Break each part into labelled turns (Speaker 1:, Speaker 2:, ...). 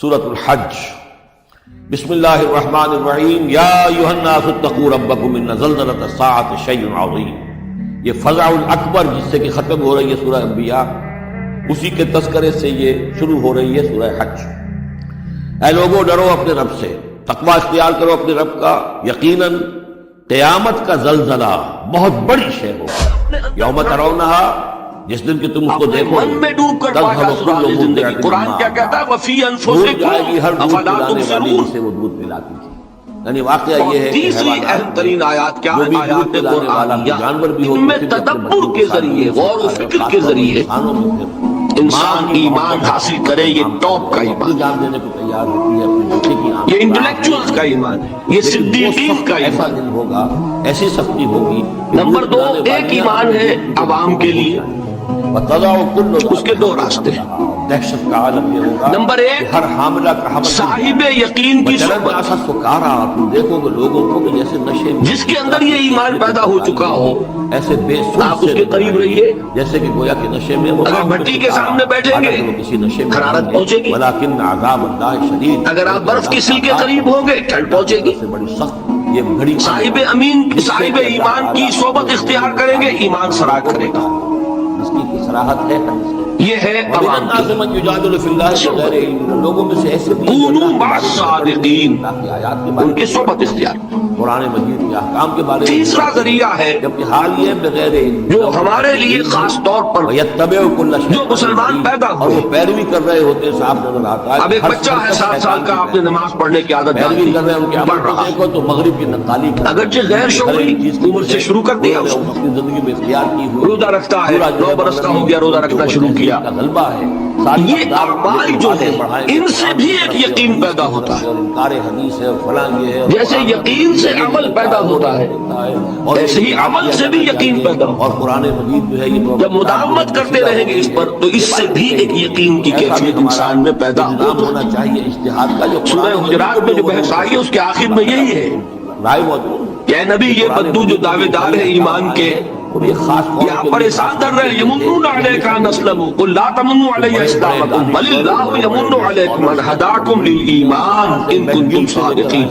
Speaker 1: سورۃ الحج۔ بسم اللہ الرحمن الرحیم۔ یا ایھا الناس اتقوا ربکم ان زلزلۃ الساعۃ شیء عظیم۔ یہ فزع الاکبر جس سے کہ ختم ہو رہی ہے سورہ انبیاء، اسی کے تذکرے سے یہ شروع ہو رہی ہے سورہ حج۔ اے لوگوں، ڈرو اپنے رب سے، تقوی اختیار کرو اپنے رب کا۔ یقیناً قیامت کا زلزلہ بہت بڑی شے ہوگا۔ یوم ترونہا، جس دن کہ تم اس کو دیکھو،
Speaker 2: من میں ڈوب کر پایا سراغ زندگی۔ قرآن کیا کہتا ہے؟ وفی انفسکم افلا تبصرون۔
Speaker 1: سے وہ دودھ پلاتی تھی۔ یعنی واقعہ یہ ہے کہ
Speaker 2: تیسری اہم ترین آیات کیا ہے؟ آیات قرآنیہ۔ ان میں تدبر کے ذریعے، غور و فکر کے ذریعے انسان ایمان حاصل کرے۔ یہ ٹاپ کا ایمان،
Speaker 1: جان دینے کو تیار ہوتی ہے اپنے بچے کی آنکھ،
Speaker 2: یہ انٹلیکچوئلز کا ایمان ہے، یہ صدیقین کا
Speaker 1: ایسا
Speaker 2: ایمان۔
Speaker 1: دن ہوگا، ایسی سختی ہوگی۔
Speaker 2: نمبر دو، ایک ایمان ہے عوام کے لیے، اس کے دو راستے ہیں۔
Speaker 1: دہشت کا عالم یہ ہوگا۔
Speaker 2: نمبر ایک،
Speaker 1: ہر حاملہ کا حمل
Speaker 2: صاحب یقین کی صحبت،
Speaker 1: سکارا، تم دیکھو گے لوگوں کو کہ جیسے نشے میں،
Speaker 2: جس کے اندر یہ ایمان پیدا ہو چکا ہو،
Speaker 1: ایسے بے سود
Speaker 2: آپ اس کے قریب رہیے۔
Speaker 1: جیسے کہ گویا کہ نشے میں،
Speaker 2: اگر بھٹی کے سامنے بیٹھیں گے
Speaker 1: کسی نشے میں
Speaker 2: حرارت پہنچے گی،
Speaker 1: ولیکن عذاب اللہ شدید۔
Speaker 2: اگر آپ برف کی سل کے قریب ہوں گے ٹھنڈ پہنچے گی۔
Speaker 1: سے بڑی سخت یہ بڑی
Speaker 2: صاحب امین، صاحب ایمان کی صحبت اختیار کریں گے، ایمان سرا کرے گا۔
Speaker 1: اس کی صراحت ہے
Speaker 2: یہ ہے عوام کی
Speaker 1: من یجادل فی اللہ بغیر علم۔ لوگوں میں سے ایسے بھی
Speaker 2: کونوا مع الصادقین،
Speaker 1: آیات کے
Speaker 2: ان
Speaker 1: بارے
Speaker 2: کی صحبت اختیار۔
Speaker 1: قرآن مجید کے احکام کے بارے میں
Speaker 2: تیسرا ذریعہ ہے
Speaker 1: جبکہ حال یہ بغیر علم،
Speaker 2: جو ہمارے لیے خاص طور پر
Speaker 1: یتبع کل شیء،
Speaker 2: جو مسلمان پیدا
Speaker 1: اور
Speaker 2: ہوئے،
Speaker 1: وہ پیروی کر رہے ہوتے ہیں، صاحب نظر آتا ہے۔
Speaker 2: اب ایک بچہ ہے 7 سال کا، آپ نے نماز پڑھنے کی عادت ڈال
Speaker 1: پیروی
Speaker 2: دی،
Speaker 1: کر رہے ہیں ان کے
Speaker 2: پڑھ
Speaker 1: عمل کو
Speaker 2: رہا،
Speaker 1: دیکھو تو مغرب کی نقالی کر،
Speaker 2: اگرچہ غیر شعوری عمر سے شروع کر دیا اس نے،
Speaker 1: اپنی زندگی میں اختیار کی ہوئی،
Speaker 2: روزہ رکھتا ہے، 9 برس کا ہو گیا روزہ رکھنا شروع کیا۔
Speaker 1: کا غلبہ ہے۔
Speaker 2: یہ اعمال جو ہے ان سے بھی ایک یقین پیدا ہوتا ہے۔
Speaker 1: انکار حدیث ہے، فلاں یہ ہے،
Speaker 2: جیسے یقین سے عمل پیدا ہوتا ہے، ایسے ہی عمل سے بھی یقین پیدا ہوتا ہے۔
Speaker 1: اور قرآن مجید جو ہے یہ
Speaker 2: جب مداومت کرتے رہیں گے اس پر تو اس سے بھی ایک یقین کی کیفیت انسان میں پیدا
Speaker 1: ہونا چاہیے اجتہاد کا۔ جو
Speaker 2: سورہ حجرات میں جو بحث آئی ہے اس کے آخر میں یہی ہے
Speaker 1: رائے موجود،
Speaker 2: کہ اے نبی، یہ بدو جو دعوے دار ہے ایمان کے،
Speaker 1: یہ خاص
Speaker 2: یہاں پر احسان کر رہے ہیں، یمنون علیک ان اسلموا قل لا تمنوا علی اسلامکم بل اللہ یمن علیکم ان ہداکم للایمان ان کنتم صادقین۔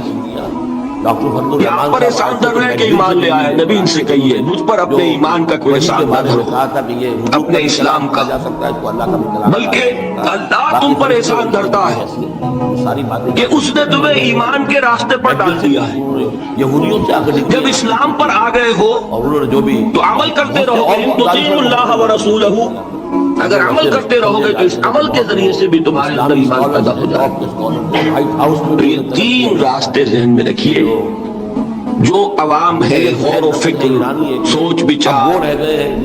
Speaker 2: یہاں پر احسان کر رہے ہیں کہ ایمان لے آئے، نبی ان سے کہیے مجھ پر اپنے ایمان کا کوئی احسان نہ کرو، اپنے اسلام کا، بلکہ اللہ تم پر احسان کرتا ہے کہ اس نے تمہیں ایمان کے راستے پر ڈال دیا ہے۔
Speaker 1: یہودیوں سے آگے
Speaker 2: جب اسلام پر آ گئے ہو
Speaker 1: اور انہوں نے جو بھی
Speaker 2: تو عمل کرتے رہو گے، ان تطیعوا اللہ ورسولہ، اگر عمل کرتے رہو گے تو اس عمل کے ذریعے سے بھی تمہارے اندر ایمان پیدا ہو جائے گا۔ یہ 3 راستے ذہن میں رکھیے۔ جو عوام ہے، غور و فکر، سوچ بچار،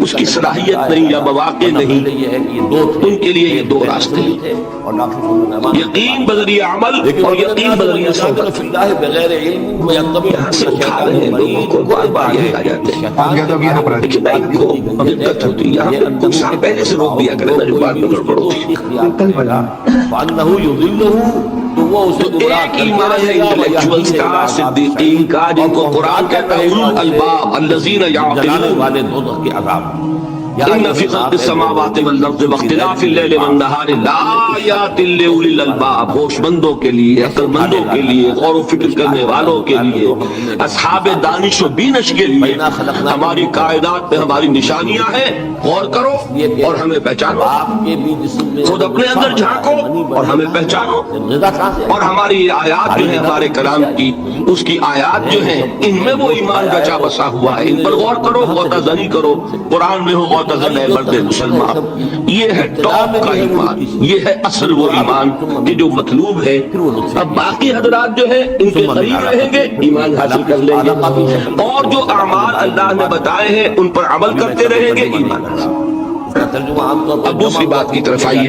Speaker 2: اس کی صلاحیت نہیں یا مواقع نہیں، ان کے لیے یہ 2 راستے ہیں، یقین بذریعہ عمل اور یقین بذریعہ صحبت۔
Speaker 1: بغیر علم
Speaker 2: یہاں سے اٹھا رہے ہیں لوگوں کو، بار بار یہ آ جاتے ہیں، لیکن نہیں کو دقت ہوتی ہے، یہاں پر کچھ سال پہلے سے روک دیا کرے نا، جو بات میں گڑبڑ ہوتی ہے۔ ایک ایمان ہے انٹلیکچوئلز کا، صدیقین کا، جن کو قرآن کہتا ہے اولو الالباب الذین یعقلون
Speaker 1: والے دوزخ کے عذاب۔
Speaker 2: ان فی خلق السماوات والارض واختلاف اللیل والنہار لآیات لأولی الالباب، ہوش مندوں کے لیے، عقل مندوں کے لیے، غور و فکر کرنے والوں کے لیے، اصحاب دانش و بینش کے لیے ہماری کائنات میں ہماری نشانیاں ہیں، غور کرو اور ہمیں پہچانو، خود اپنے اندر جھانکو اور ہمیں پہچانو، اور ہماری آیات جو ہیں ہمارے کلام کی، اس کی آیات جو ہیں ان میں وہ ایمان بچا بسا ہوا ہے، ان پر غور کرو، غوطہ کرو، قرآن میں ہو مرد مسلمان۔ یہ ہے ٹاپ کا ایمان، یہ ہے اصل وہ ایمان کہ جو مطلوب ہے۔ اب باقی حضرات جو ہے ان کے قریب رہیں گے، ایمان حاصل کر لیں گے، اور جو اعمال اللہ نے بتائے ہیں ان پر عمل کرتے رہیں گے، ایمان حاصل۔ اب دوسری بات کی طرف آئیے،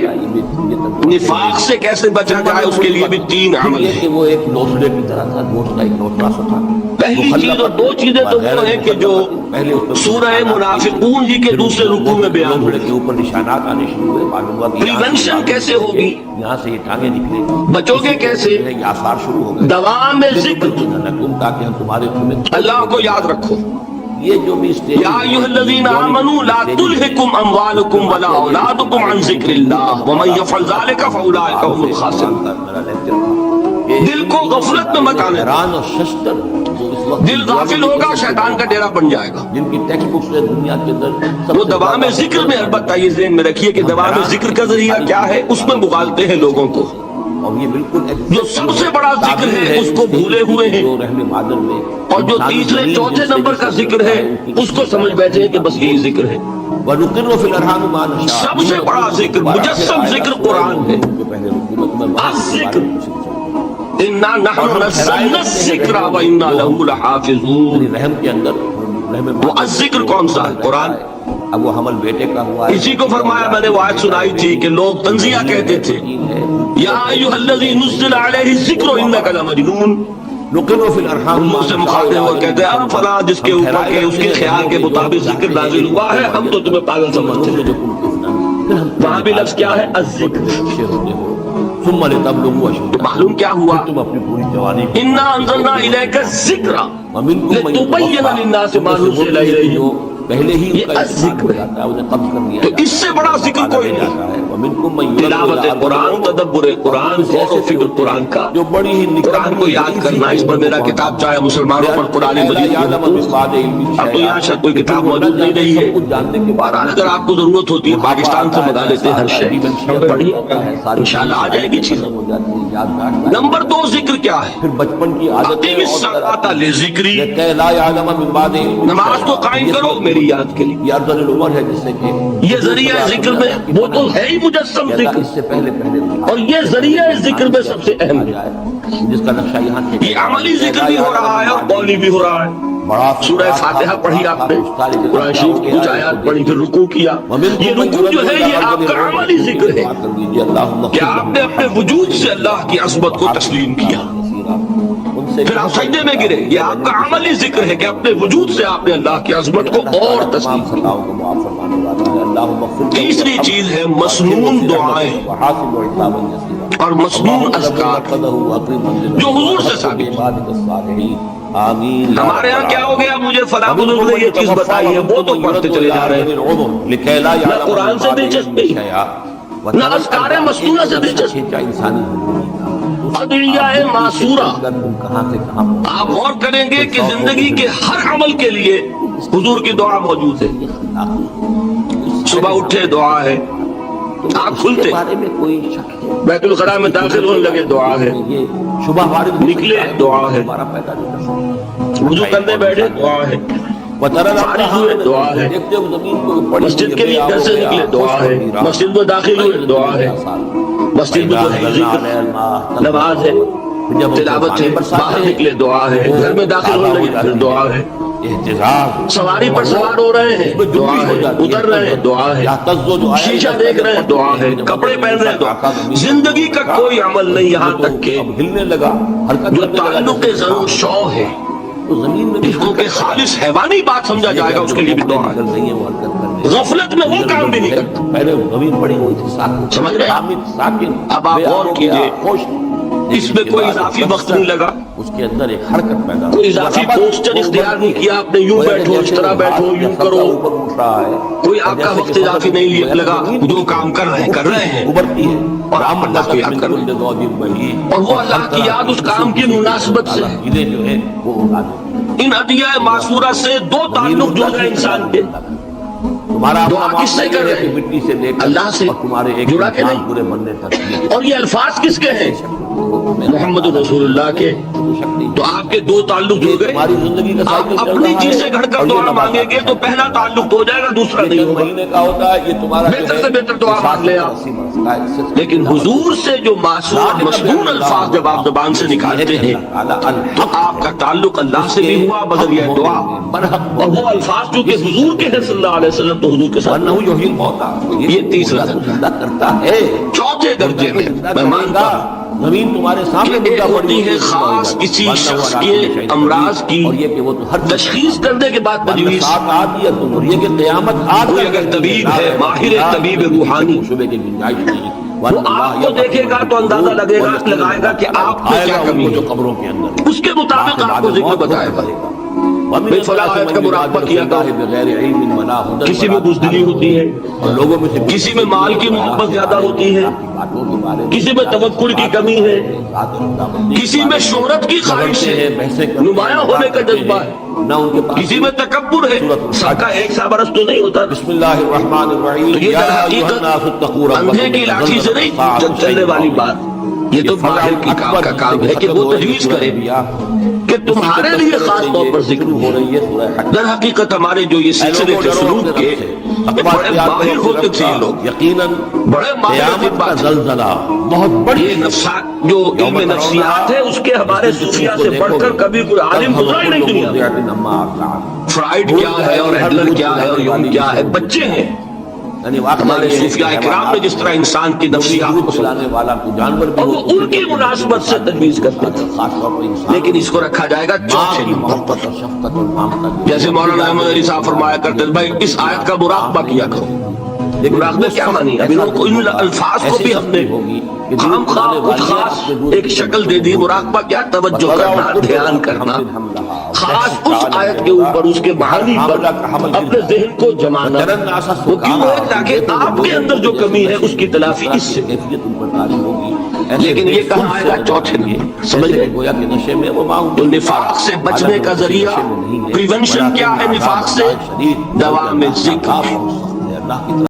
Speaker 2: نفاق سے کیسے بچا جائے، اس کے لیے بھی 3 عمل ہیں۔
Speaker 1: وہ ایک لوٹڑے کی طرح تھا، گوشت کا ایک لوٹڑا سا تھا۔
Speaker 2: پہلی چیز اور 2 چیزیں تو وہ ہیں کہ جو سورہ منافقون ہی کے دوسرے رکوع میں بیان ہوئے،
Speaker 1: کے اوپر نشانات آنے شروع ہوئے، معلوم ہوا کہ
Speaker 2: پریونشن کیسے ہوگی،
Speaker 1: یہاں سے یہ ٹانگیں نکلیں،
Speaker 2: بچو گے کیسے،
Speaker 1: یہ آثار شروع ہو گئے۔
Speaker 2: دوام ذکر،
Speaker 1: تاکہ ہم تمہارے
Speaker 2: اللہ کو یاد رکھو،
Speaker 1: یہ جو بھی اسٹیج
Speaker 2: یا ایھا الذین آمنوا لا تلھکم اموالکم ولا اولادکم عن ذکر اللہ ومن یفعل ذلک فاولئک هم الخاسرون. دل کو غفلت میں مت آنے.
Speaker 1: حیران اور ششتر جو اس وقت
Speaker 2: دل غافل ہوگا شیطان کا ڈیرا بن جائے گا.
Speaker 1: جن کی ٹیکسٹ بکس میں دنیا کے اندر
Speaker 2: وہ دوام ذکر میں البتہ یہ ذہن میں رکھیے کہ دوام ذکر کا ذریعہ کیا ہے اس میں مغالتے ہیں لوگوں کو.
Speaker 1: اور یہ بالکل
Speaker 2: جو سب سے بڑا ذکر ہے اس کو بھولے ہوئے ہیں,
Speaker 1: جو رحم مادر میں
Speaker 2: اور جو تیسرے چوتھے نمبر کا ذکر ہے اس کو سمجھ بیٹھے کہ بس یہی ذکر ہے.
Speaker 1: وَنُقِرُّ فِي الْأَرْحَامِ مَا نَشَاءُ.
Speaker 2: سب سے بڑا ذکر مجسم ذکر قرآن ہے. الذکر اِنَّا نَحْنُ نَزَّلْنَا الذِّکْرَ وَإِنَّا لَهُ لَحَافِظُونَ.
Speaker 1: رحم کے اندر
Speaker 2: وہ الذکر کون سا ہے؟ قرآن.
Speaker 1: اب وہ حمل بیٹے کا ہوا ہے.
Speaker 2: اسی کو فرمایا میں نے وہ آیت سنائی تھی کہ لوگ تنزیہ کہتے تھے یا ایھا الذی نزل علیہ الذکر انک لمجنون.
Speaker 1: نقر فی الارحام
Speaker 2: ہم سے مخاطب ہوا کہتے ہیں فلاں جس کے اوپر کے اس کے خیال کے مطابق ذکر نازل ہوا ہے ہم تو تمہیں پاگل سمجھتے ہیں. وہاں بھی لفظ کیا ہے؟ الذکر.
Speaker 1: ثم لتبلغوا اشدکم.
Speaker 2: معلوم کیا ہوا؟
Speaker 1: تم اپنی پوری جوانی
Speaker 2: انا انزلنا الیک الذکر لتبین للناس ما نزل الیہم.
Speaker 1: پہلے ہی
Speaker 2: یہ الذکر ہے.
Speaker 1: انہیں قبض کر لیا
Speaker 2: تو اس سے بڑا ذکر کوئی نہیں. تلاوت قرآن, تدبر قرآن, غور و فکر قرآن کا,
Speaker 1: جو بڑی ہی
Speaker 2: قرآن کو یاد کرنا. اس پر میرا کتاب چاہے مسلمانوں پر قرآن مجید اب تو یہاں شاید کوئی کتاب موجود نہیں رہی ہے. اگر آپ کو ضرورت ہوتی ہے پاکستان سے منگا لیتے ہیں ہر شے پڑھیے انشاءاللہ آ جائے گی چیز. نمبر 2 ذکر کیا ہے؟
Speaker 1: پھر بچپن کی عادت
Speaker 2: اقیم الصلاۃ لذکری.
Speaker 1: لا يعلم من بعد
Speaker 2: نماز کو قائم کرو میری یاد کے لیے.
Speaker 1: یہ افضل العمر ہے جس سے کہ
Speaker 2: یہ ذریعہ ذکر میں وہ تو ہے ہی مجسم ذکر,
Speaker 1: اس سے پہلے
Speaker 2: اور یہ ذریعہ ذکر میں سب سے اہم ہے.
Speaker 1: جس کا نقشہ یہاں
Speaker 2: یہ عملی ذکر بھی ہو رہا ہے اور قولی بھی ہو رہا ہے. سورہ فاتحہ پڑھی آپ نے, قرآن شریف کی کچھ آیات پڑھی, پھر رکوع کیا. یہ رکوع جو ہے یہ آپ کا عملی ذکر ہے کہ آپ نے اپنے وجود سے اللہ کی عظمت کو تسلیم کیا. پھر آپ سجدے میں گرے, یہ آپ کا عملی ذکر ہے کہ اپنے وجود سے آپ نے اللہ کی عظمت کو اور تسلیم کیا. تیسری چیز ہے مسنون دعائیں اور مسنون اذکار جو حضور سے ثابت ہے. ہمارے یہاں کیا ہو گیا؟ مجھے فلاں بزرگ نے یہ چیز بتائی ہے وہ تو پڑھتے چلے جا رہے ہیں. نہ قرآن سے دلچسپی, نہ اذکار مسنونہ سے دلچسپی. ادعیہ معصورہ. آپ غور کریں گے کہ زندگی کے ہر عمل کے لیے حضور کی دعا موجود ہے. صبح اٹھے دعا ہے, آنکھ کھلتے بیت الخلاء میں داخل ہونے لگے دعا ہے, نکلے دعا ہے, وضو کرنے بیٹھے دعا ہے, فارغ ہوئے دعا ہے, مسجد کے لیے گھر سے نکلے دعا ہے, مسجد میں داخل ہوئے دعا ہے, مسجد میں جو ہے ذکر نماز ہے تلاوت ہے, باہر نکلے دعا ہے, گھر میں داخل ہونے لگے دعا ہے, سواری پر سوار ہو رہے ہیں دعا ہے, اتر رہے ہیں دعا ہے, شیشہ دیکھ رہے ہیں دعا ہے, کپڑے پہن رہے ہیں دعا. زندگی کا کوئی عمل نہیں یہاں تک کہ جو تعلق ضرور شو ہے اس کو کہ خالص حیوانی بات سمجھا جائے گا اس کے لیے بھی دعا ہے. غفلت میں وہ کام بھی نہیں کرتا. سمجھ رہے ہیں؟ اب آپ غور کیجئے, اس میں کوئی اضافی وقت نہیں لگا,
Speaker 1: اس کے اندر ایک حرکت پیدا,
Speaker 2: کوئی اضافی پوسچر اختیار نہیں کیا آپ نے, یوں بیٹھو اس طرح بیٹھو یوں کرو, کوئی آپ کا وقت اضافی نہیں لگا. جو کام کر رہے ہیں
Speaker 1: ابھرتی ہے
Speaker 2: اور آپ اللہ کو یاد کر رہے ہیں, اور وہ اللہ کی یاد اس کام کی مناسبت سے.
Speaker 1: جو ہے وہ
Speaker 2: ان ادعیہ معصورہ سے 2 تعلق جو ہے انسان کے.
Speaker 1: تمہارا
Speaker 2: دعا کس سے کر رہے ہیں؟
Speaker 1: مٹی سے لے کر
Speaker 2: اللہ سے.
Speaker 1: تمہارے ایک
Speaker 2: جڑا کہ نہیں
Speaker 1: پورے بننے تک.
Speaker 2: اور یہ الفاظ کس کے ہیں؟ محمد رسول اللہ کے. تو آپ کے 2 تعلق جڑ گئے. آپ اپنی چیز سے گھڑ کر دعا مانگیں گے تو پہلا تعلق ہو جائے گا, دوسرا نہیں ہوگا.
Speaker 1: مہینے کا ہوتا ہے یہ تمہارا
Speaker 2: بہتر سے بہتر دعا مانگ لیں آپ. لیکن حضور سے جو معصور مسنون الفاظ جب آپ زبان سے نکالتے ہیں تو آپ کا تعلق اللہ سے بھی ہوا بذریعہ دعا, اور وہ الفاظ جو کہ حضور کے ہیں صلی اللہ علیہ وسلم تو حضور کے ساتھ. یہ تیسرا
Speaker 1: کرتا ہے.
Speaker 2: چوتھے درجے میں مانتا ہوں
Speaker 1: زمین تمہارے سامنے
Speaker 2: ایک ہوتی ہے خاص کسی شخص کے امراض کی تشخیص کرنے کے بعد تجویز. کوئی اگر طبیب ہے, ماہر طبیب روحانی, وہ آپ کو دیکھے گا تو اندازہ لگائے گا کہ آپ میں کیا کمی ہے, اس کے مطابق آپ کو ذکر بتائے گا. بھائی فلاں آیت کا مراقبہ کیا کرو. کسی میں بزدلی ہوتی ہے, کسی میں مال کی محبت زیادہ ہوتی ہے, کسی میں توکل کی کمی ہے, کسی میں شہرت کی خواہش ہے, نمایاں ہونے کا جذبہ ہے, کسی میں تکبر ہے. سب کا ایک سا برس تو نہیں ہوتا.
Speaker 1: بسم اللہ الرحمن الرحیم.
Speaker 2: تو یہ در حقیقت اندھے کی لاٹھی سے نہیں چلنے والی بات. یہ تو ماہر کی کا کام ہے کہ وہ تجویز کرے کہ تمہارے لیے خاص طور پر ذکر ہو رہی ہے. در حقیقت ہمارے جو یہ سلسلے تھے سلوک کے, بڑے ماہر ہوتے تھے یہ لوگ,
Speaker 1: یقیناً
Speaker 2: بڑے ماہر
Speaker 1: کا زلزلہ بہت بڑی
Speaker 2: یہ نفسات جو علم نفسیات ہے اس کے ہمارے صوفیہ سے بڑھ کر کبھی کوئی عالم گزرا ہی نہیں دنیا. فرائیڈ کیا ہے اور ایڈلر کیا ہے اور یونگ کیا ہے, بچے ہیں. ہمارے صوفیہ اکرام نے جس طرح انسان کی نفسیات کو سلانے والا جانور اور وہ ان کی مناسبت سے تجویز کرتے تھے, لیکن اس کو رکھا جائے گا چوتھے نمبر. جیسے مولانا احمد علی صاحب فرمایا کرتے تھے بھائی اس آیت کا مراقبہ کیا کرو. مراقبہ کیا مانی؟ اب ان الفاظ کو بھی ہم نے خام خواہ کچھ خاص ایک شکل دے دی. مراقبہ کیا؟ توجہ کرنا, دھیان کرنا, خاص اس آیت کے اوپر, اس کے معانی پر اپنے ذہن کو جمانا. وہ کیوں ہے؟ تاکہ آپ کے اندر جو کمی ہے اس کی تلافی اس سے. لیکن یہ کہاں آئے گا؟ چوتھے نمبر. سمجھ گئے؟ تو نفاق سے بچنے کا ذریعہ پریونشن کیا ہے؟ نفاق سے دوا میں ذکر.